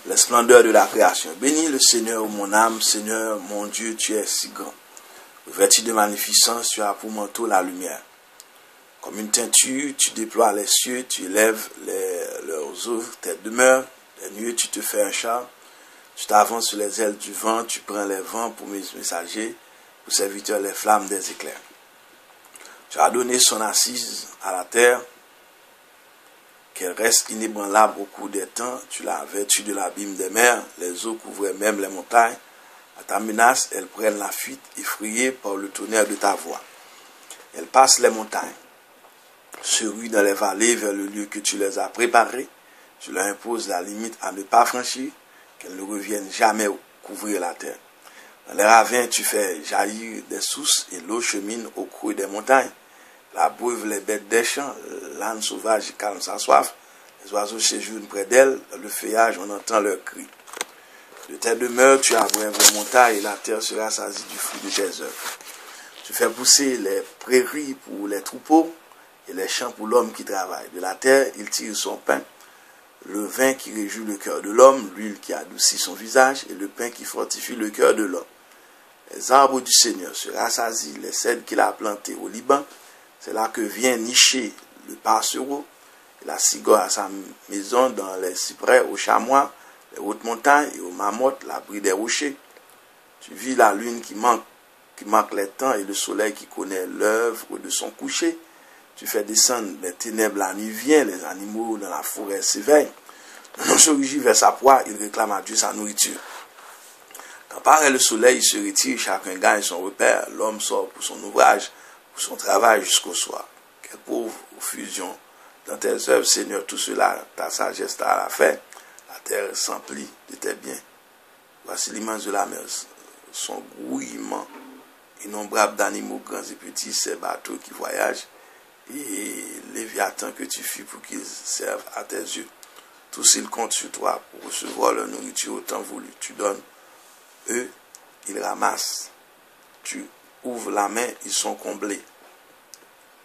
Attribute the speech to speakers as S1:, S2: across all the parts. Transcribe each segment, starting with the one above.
S1: les splendeurs de la création. Bénis le Seigneur, mon âme, Seigneur, mon Dieu, tu es si grand. Revêtu de magnificence, tu as pour manteau la lumière. Comme une teinture, tu déploies les cieux, tu élèves leurs eaux, tes demeures, les nuées, tu te fais un char. Tu t'avances sur les ailes du vent, tu prends les vents pour mes messagers, pour serviteurs les flammes des éclairs. Tu as donné son assise à la terre, qu'elle reste inébranlable au cours des temps. Tu l'as vêtue de l'abîme des mers, les eaux couvraient même les montagnes. À ta menace, elles prennent la fuite, effrayées par le tonnerre de ta voix. Elles passent les montagnes, se ruent dans les vallées vers le lieu que tu les as préparé. Tu leur imposes la limite à ne pas franchir, qu'elles ne reviennent jamais couvrir la terre. Dans les ravins, tu fais jaillir des sources et l'eau chemine au creux des montagnes. La boivent les bêtes des champs, l'âne sauvage calme sa soif. Les oiseaux séjournent près d'elle, dans le feuillage, on entend leurs cris. De tes demeures, tu abreuves les montagnes et la terre sera saisie du fruit de tes œuvres. Tu fais pousser les prairies pour les troupeaux et les champs pour l'homme qui travaille. De la terre, il tire son pain, le vin qui réjouit le cœur de l'homme, l'huile qui adoucit son visage et le pain qui fortifie le cœur de l'homme. Les arbres du Seigneur se rassasient, les cèdres qu'il a plantés au Liban. C'est là que vient nicher le passereau et la cigare à sa maison dans les cyprès, aux chamois, les hautes montagnes et aux marmottes, l'abri des rochers. Tu vis la lune qui marque les temps et le soleil qui connaît l'œuvre de son coucher. Tu fais descendre les ténèbres, la nuit vient, les animaux dans la forêt s'éveillent. L'homme se rugit vers sa proie, il réclame à Dieu sa nourriture. Quand paraît le soleil, il se retire, chacun gagne son repère. L'homme sort pour son ouvrage, pour son travail jusqu'au soir. Quelle pauvre fusion dans tes œuvres, Seigneur, tout cela, ta sagesse t'a fait. La terre s'emplit de tes biens. Voici l'immense de la mer, son grouillement, innombrable d'animaux grands et petits, ces bateaux qui voyagent, et Léviathan que tu fis pour qu'ils servent à tes yeux. Tous ils comptent sur toi pour recevoir leur nourriture au temps voulu. Tu donnes, eux, ils ramassent. Tu ouvres la main, ils sont comblés.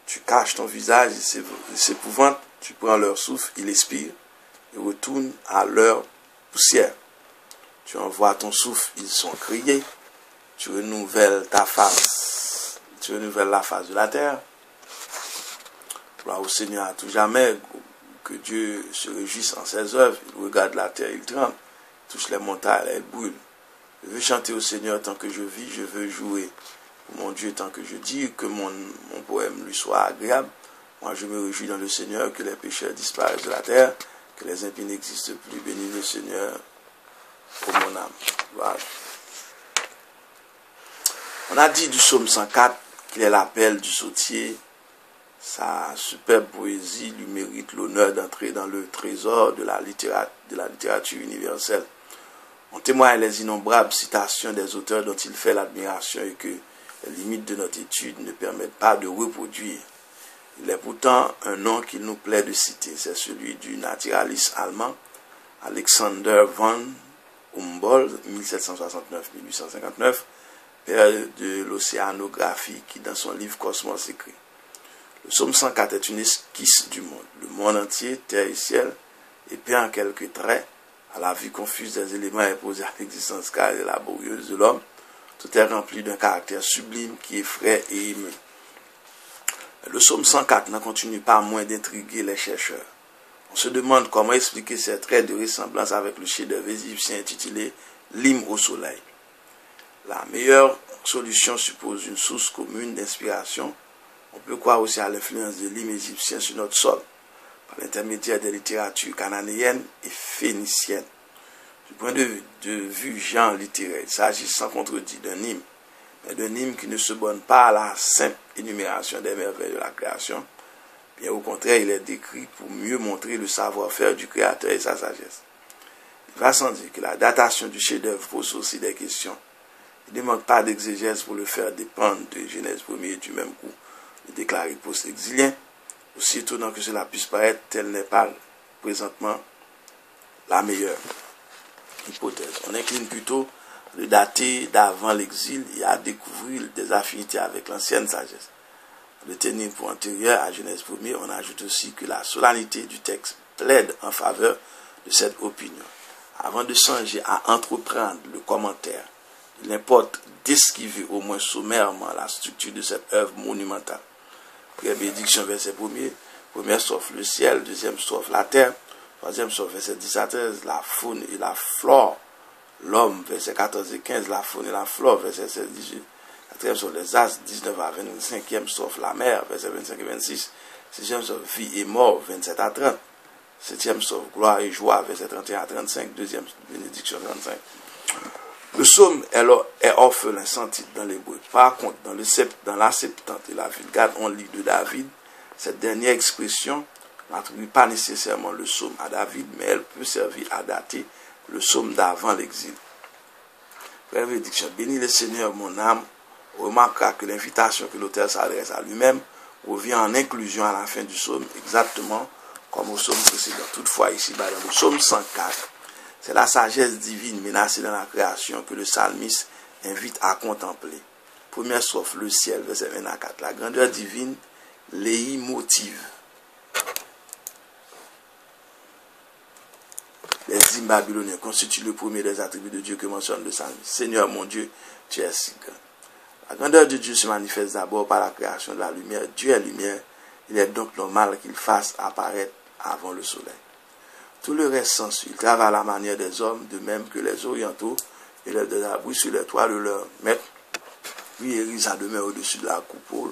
S1: Tu caches ton visage, ils s'épouvantent. Tu prends leur souffle, ils expirent et retournent à leur poussière. Tu envoies ton souffle, ils sont criés. Tu renouvelles ta face. Tu renouvelles la face de la terre. Gloire au Seigneur à tout jamais. Que Dieu se réjouisse en ses œuvres. Il regarde la terre, il tremble. Touche les montagnes, elles brûlent. Je veux chanter au Seigneur tant que je vis. Je veux jouer pour mon Dieu tant que je dis. Que mon poème lui soit agréable. Moi, je me réjouis dans le Seigneur. Que les pécheurs disparaissent de la terre. Que les impies n'existent plus. Bénis le Seigneur, ô mon âme. Voilà. On a dit du psaume 104 qu'il est l'appel du sautier. Sa superbe poésie lui mérite l'honneur d'entrer dans le trésor de la littérature universelle. On témoigne les innombrables citations des auteurs dont il fait l'admiration et que les limites de notre étude ne permettent pas de reproduire. Il est pourtant un nom qu'il nous plaît de citer. C'est celui du naturaliste allemand Alexander von Humboldt, 1769-1859, père de l'océanographie, qui dans son livre Cosmos écrit: le psaume 104 est une esquisse du monde. Le monde entier, terre et ciel, est peint en quelques traits, à la vue confuse des éléments imposés à l'existence carrée et laborieuse de l'homme. Tout est rempli d'un caractère sublime qui effraie et émeut. Le psaume 104 n'en continue pas moins d'intriguer les chercheurs. On se demande comment expliquer ces traits de ressemblance avec le chef-d'œuvre égyptien intitulé L'hymne au soleil. La meilleure solution suppose une source commune d'inspiration. On peut croire aussi à l'influence de l'hymne égyptien sur notre sol, par l'intermédiaire des littératures cananéennes et phéniciennes. Du point de vue genre littéraire, il s'agit sans contredit d'un hymne, mais d'un hymne qui ne se borne pas à la simple énumération des merveilles de la création. Bien au contraire, il est décrit pour mieux montrer le savoir-faire du Créateur et sa sagesse. Il va sans dire que la datation du chef-d'œuvre pose aussi des questions. Il ne demande pas d'exégèse pour le faire dépendre de Genèse 1er et du même coup le déclarer post-exilien. Aussi étonnant que cela puisse paraître, telle n'est pas présentement la meilleure hypothèse. On incline plutôt à le dater d'avant l'exil et à découvrir des affinités avec l'ancienne sagesse. Le tenir pour antérieur à Genèse 1er, on ajoute aussi que la solennité du texte plaide en faveur de cette opinion. Avant de songer à entreprendre le commentaire, il importe d'esquiver au moins sommairement la structure de cette œuvre monumentale. Première bénédiction, verset 1er, première strophe le ciel, deuxième strophe la terre, troisième strophe verset 10 à 13, la faune et la flore, l'homme, verset 14 et 15, la faune et la flore, verset 16 et 18, quatrième strophe les astres, 19 à 25e strophe la mer, verset 25 et 26, sixième strophe vie et mort, 27 à 30, septième strophe gloire et joie, verset 31 à 35, deuxième bénédiction 35. Le psaume est orphelin sans titre dans l'hébreu. Par contre, dans la Septante et la Vulgate, on lit de David. Cette dernière expression n'attribue pas nécessairement le psaume à David, mais elle peut servir à dater le psaume d'avant l'exil. Première bénédiction, bénis le Seigneur mon âme. Remarquera que l'invitation que l'auteur s'adresse à lui-même revient en inclusion à la fin du psaume, exactement comme au psaume précédent. Toutefois, ici, dans le psaume 104, c'est la sagesse divine menacée dans la création que le psalmiste invite à contempler. Première strophe, le ciel, verset 24. La grandeur divine les motive. Les hymnes babyloniens constituent le premier des attributs de Dieu que mentionne le psalmiste. Seigneur mon Dieu, tu es si grand. La grandeur de Dieu se manifeste d'abord par la création de la lumière. Dieu est lumière. Il est donc normal qu'il fasse apparaître avant le soleil. Tout le reste s'ensuit. Il travaille à la manière des hommes, de même que les orientaux élèvent des abris sur les toits de leur maître, puis érigent sa demeure au-dessus de la coupole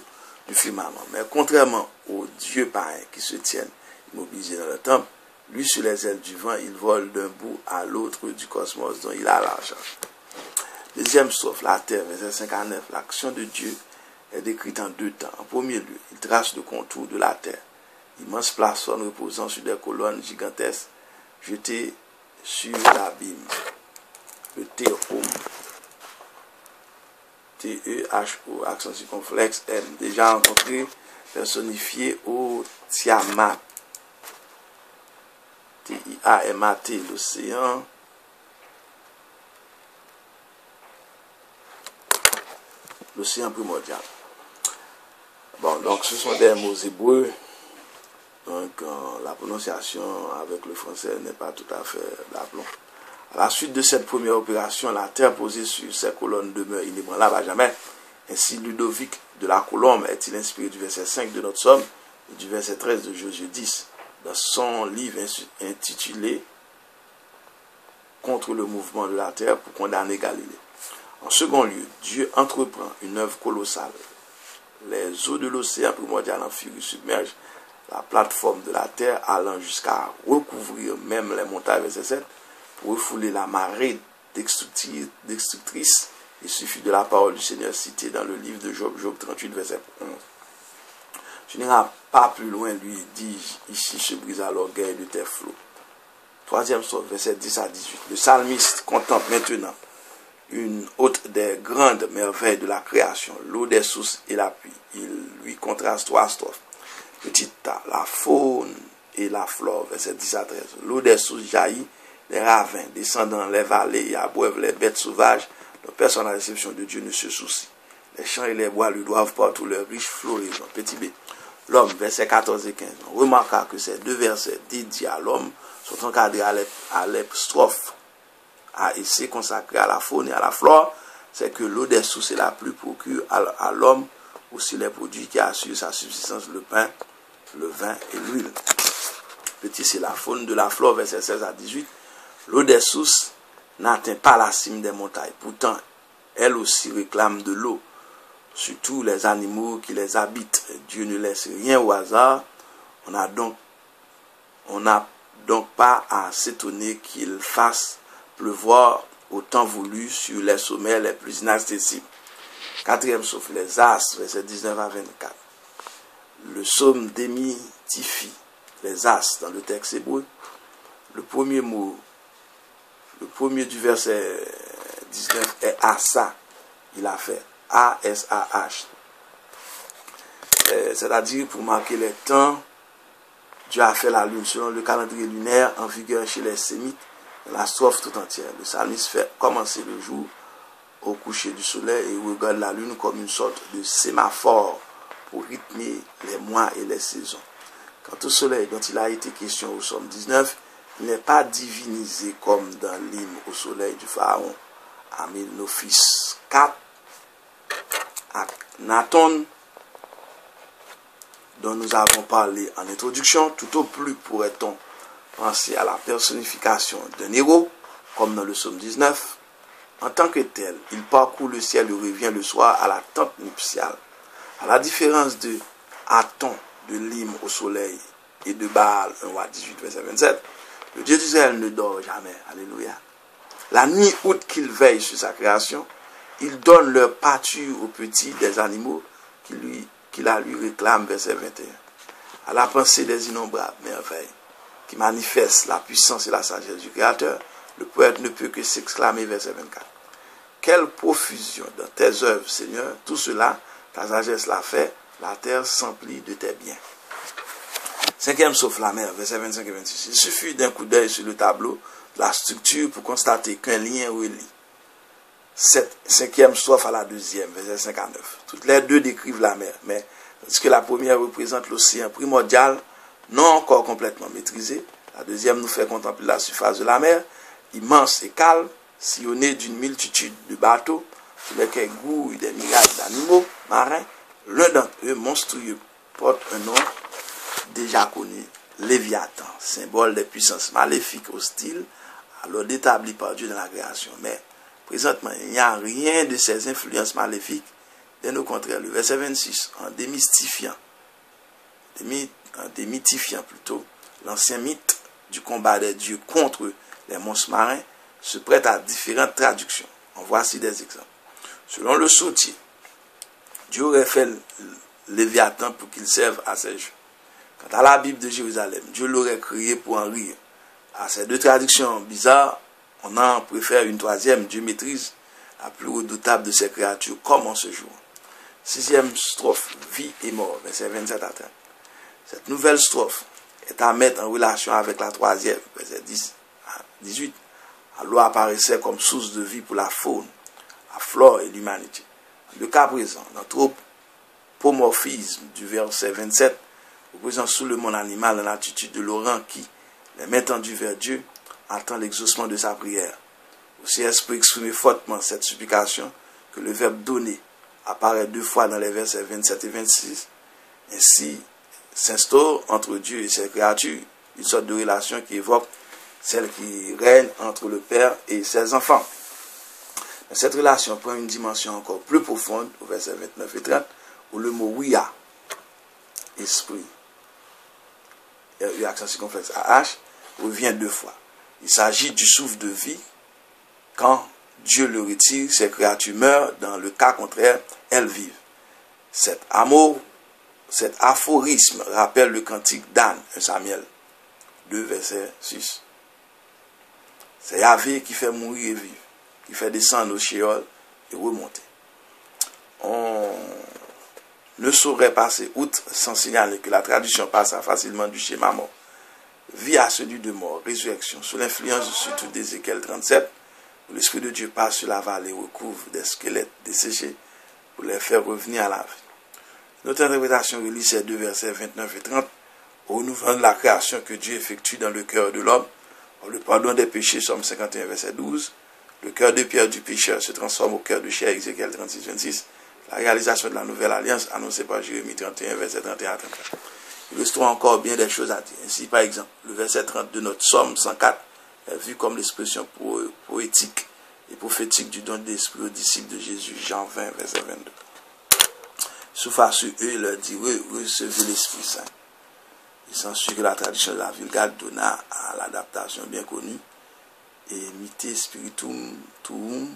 S1: du firmament. Mais contrairement aux dieux païens qui se tiennent immobilisés dans le temple, lui, sur les ailes du vent, il vole d'un bout à l'autre du cosmos dont il a la charge. Deuxième strophe, la terre, verset 59. L'action de Dieu est décrite en deux temps. En premier lieu, il trace le contour de la terre. Immense plateforme reposant sur des colonnes gigantesques jetées sur l'abîme. Le théorème, T-E-H-O, accent circonflexe, M, déjà rencontré, personnifié au Tiamat. T-I-A-M-A-T, l'océan. L'océan primordial. Bon, donc ce sont des mots hébreux. Donc la prononciation avec le français n'est pas tout à fait d'aplomb. À la suite de cette première opération, la terre posée sur ces colonnes demeure inébranlable à jamais. Ainsi, Ludovic de la Colombe est-il inspiré du verset 5 de notre psaume et du verset 13 de Josué 10 dans son livre intitulé Contre le mouvement de la terre pour condamner Galilée. En second lieu, Dieu entreprend une œuvre colossale. Les eaux de l'océan primordial en furie submergent la plateforme de la terre, allant jusqu'à recouvrir même les montagnes, verset 7, pour refouler la marée destructrice. Il suffit de la parole du Seigneur citée dans le livre de Job, Job 38, verset 11. Tu n'iras pas plus loin, lui dis-je, ici se brisa l'orgueil de tes flots. Troisième strophe, verset 10 à 18. Le psalmiste contemple maintenant une autre des grandes merveilles de la création, l'eau des sources et la pluie. Il lui contraste trois strophes. Petit tas, la faune et la flore, verset 10 à 13. L'eau des sources jaillit, les ravins descendent dans les vallées et abreuvent les bêtes sauvages, dont personne à la réception de Dieu ne se soucie. Les champs et les bois lui doivent par tous leurs riches floraisons. Petit b. L'homme, verset 14 et 15. On remarquera que ces deux versets dédiés à l'homme sont encadrés à l'épstrophe A et C consacrés à la faune et à la flore. C'est que l'eau des sources et la pluie procure à l'homme aussi les produits qui assurent sa subsistance, le pain, le vin et l'huile. Petit, c'est la faune de la flore, verset 16 à 18. L'eau des sources n'atteint pas la cime des montagnes. Pourtant, elle aussi réclame de l'eau. Surtout les animaux qui les habitent. Dieu ne laisse rien au hasard. On n'a donc pas à s'étonner qu'il fasse pleuvoir au temps voulu sur les sommets les plus inaccessibles. Quatrième sauf les astres, verset 19 à 24. Le psaume démythifie les astres dans le texte hébreu. Le premier du verset 19 est Asa. Il a fait A-S-A-H. C'est-à-dire pour marquer les temps, Dieu a fait la lune selon le calendrier lunaire en vigueur chez les Sémites, la strophe tout entière. Le psalmiste fait commencer le jour au coucher du soleil et regarde la lune comme une sorte de sémaphore pour rythmer les mois et les saisons. Quant au soleil dont il a été question au psaume 19, n'est pas divinisé comme dans l'hymne au soleil du Pharaon, Amilnophis 4, Nathan, dont nous avons parlé en introduction. Tout au plus pourrait-on penser à la personnification d'un héros, comme dans le psaume 19. En tant que tel, il parcourt le ciel et revient le soir à la tente nuptiale. À la différence de Aton, de l'hymne au soleil, et de Baal, 1 roi 18, verset 27, le Dieu d'Israël ne dort jamais. Alléluia. La nuit haute qu'il veille sur sa création, il donne leur pâture aux petits des animaux qu'il a lui réclame, verset 21. À la pensée des innombrables merveilles qui manifestent la puissance et la sagesse du Créateur, le poète ne peut que s'exclamer, verset 24. Quelle profusion dans tes œuvres, Seigneur, tout cela, ta sagesse l'a fait, la terre s'emplit de tes biens. Cinquième sauf la mer, verset 25 et 26. Il suffit d'un coup d'œil sur le tableau de la structure pour constater qu'un lien relie cette cinquième strophe à la deuxième, verset 59. Toutes les deux décrivent la mer, mais tandis que la première représente l'océan primordial, non encore complètement maîtrisé, la deuxième nous fait contempler la surface de la mer, immense et calme, sillonnée d'une multitude de bateaux, sur lesquels grouillent des myriades d'animaux marins. L'un d'entre eux, monstrueux, porte un nom déjà connu, Léviathan, symbole des puissances maléfiques hostiles, alors établies par Dieu dans la création. Mais présentement, il n'y a rien de ces influences maléfiques. Bien au contraire, le verset 26, en démythifiant plutôt l'ancien mythe du combat des dieux contre les monstres marins, se prête à différentes traductions. En voici des exemples. Selon le Sautier, Dieu aurait fait Léviathan pour qu'il serve à ses jeux. Quant à la Bible de Jérusalem, Dieu l'aurait créé pour en rire. À ces deux traductions bizarres, on en préfère une troisième. Dieu maîtrise la plus redoutable de ces créatures, comme en ce jour. Sixième strophe, vie et mort, verset 27 à 30. Cette nouvelle strophe est à mettre en relation avec la troisième, verset 10 à 18. L'eau apparaissait comme source de vie pour la faune, la flore et l'humanité. Le cas présent, l'anthropomorphisme du verset 27 représente sous le monde animal l'attitude de Laurent qui, les mains tendues vers Dieu, attend l'exaucement de sa prière. Aussi est-ce pour exprimer fortement cette supplication que le verbe donner apparaît deux fois dans les versets 27 et 26. Ainsi s'instaure entre Dieu et ses créatures une sorte de relation qui évoque celle qui règne entre le Père et ses enfants. Mais cette relation prend une dimension encore plus profonde au verset 29 et 30, où le mot Ouya, esprit, accent circonflexe AH, revient deux fois. Il s'agit du souffle de vie. Quand Dieu le retire, ces créatures meurent. Dans le cas contraire, elles vivent. Cet aphorisme rappelle le cantique d'Anne, 1 Samuel 2, verset 6. C'est Yahvé qui fait mourir et vivre, qui fait descendre au Sheol et remonter. On ne saurait passer outre sans signaler que la traduction passe facilement du schéma mort vie à celui de mort, résurrection, sous l'influence surtout d'Ézéchiel 37, où l'Esprit de Dieu passe sur la vallée et recouvre des squelettes desséchés pour les faire revenir à la vie. Notre interprétation relie ces deux versets 29 et 30 au renouveau de la création que Dieu effectue dans le cœur de l'homme. Pour le pardon des péchés, Somme 51, verset 12. Le cœur de pierre du pécheur se transforme au cœur de chair, Ézéchiel 36, 26. La réalisation de la nouvelle alliance annoncée par Jérémie 31, verset 31 à 34. Il reste encore bien des choses à dire. Ainsi, par exemple, le verset 30 de notre Somme 104 est vu comme l'expression poétique et prophétique du don de l'Esprit aux disciples de Jésus, Jean 20, verset 22. Souffle sur eux, il leur dit, recevez l'Esprit Saint. Il s'ensuit que la tradition de la Vulgate donna à l'adaptation bien connue, et mite spiritum tuum,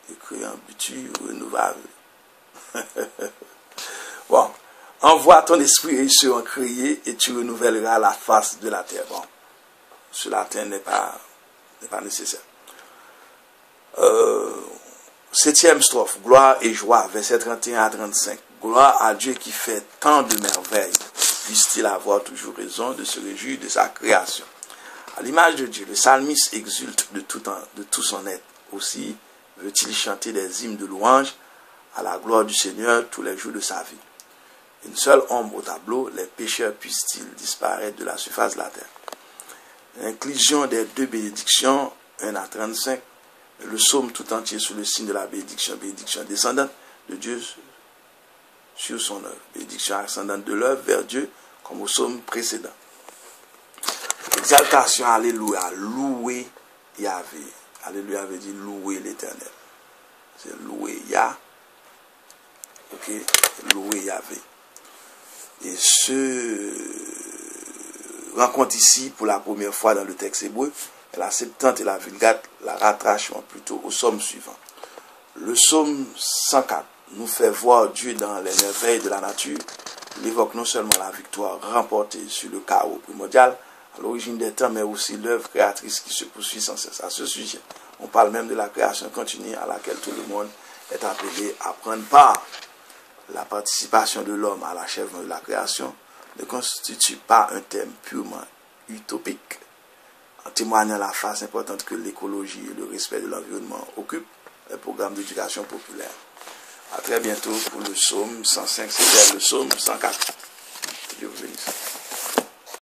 S1: et créant butu renouvelable. Bon, envoie ton esprit et ils seront créés et tu renouvelleras la face de la terre. Bon, sur la terre n'est pas nécessaire. Septième strophe, gloire et joie, verset 31 à 35. Gloire à Dieu qui fait tant de merveilles. Puisse-t-il avoir toujours raison de se réjouir de sa création. À l'image de Dieu, le psalmiste exulte de tout son être. Aussi veut-il chanter des hymnes de louange à la gloire du Seigneur tous les jours de sa vie. Une seule ombre au tableau, les pécheurs puissent-ils disparaître de la surface de la terre. L'inclusion des deux bénédictions, 1 à 35, le psaume tout entier sous le signe de la bénédiction, bénédiction descendante de Dieu sur son œuvre, bénédiction ascendante de l'œuvre vers Dieu, comme au psaume précédent. Exaltation, alléluia, louer Yahvé. Alléluia veut dire louer l'Éternel. C'est louer Yah. Ok, louer Yahvé. Et ce rencontre ici pour la première fois dans le texte hébreu, la Septante et la Vulgate la rattachent plutôt au psaume suivant. Le psaume 104 nous fait voir Dieu dans les merveilles de la nature. Il évoque non seulement la victoire remportée sur le chaos primordial à l'origine des temps, mais aussi l'œuvre créatrice qui se poursuit sans cesse. À ce sujet, on parle même de la création continue à laquelle tout le monde est appelé à prendre part. La participation de l'homme à l'achèvement de la création ne constitue pas un thème purement utopique, en témoignant la face importante que l'écologie et le respect de l'environnement occupent les programmes d'éducation populaire. À très bientôt pour le psaume 105, c'est le psaume 104. Dieu vous bénisse.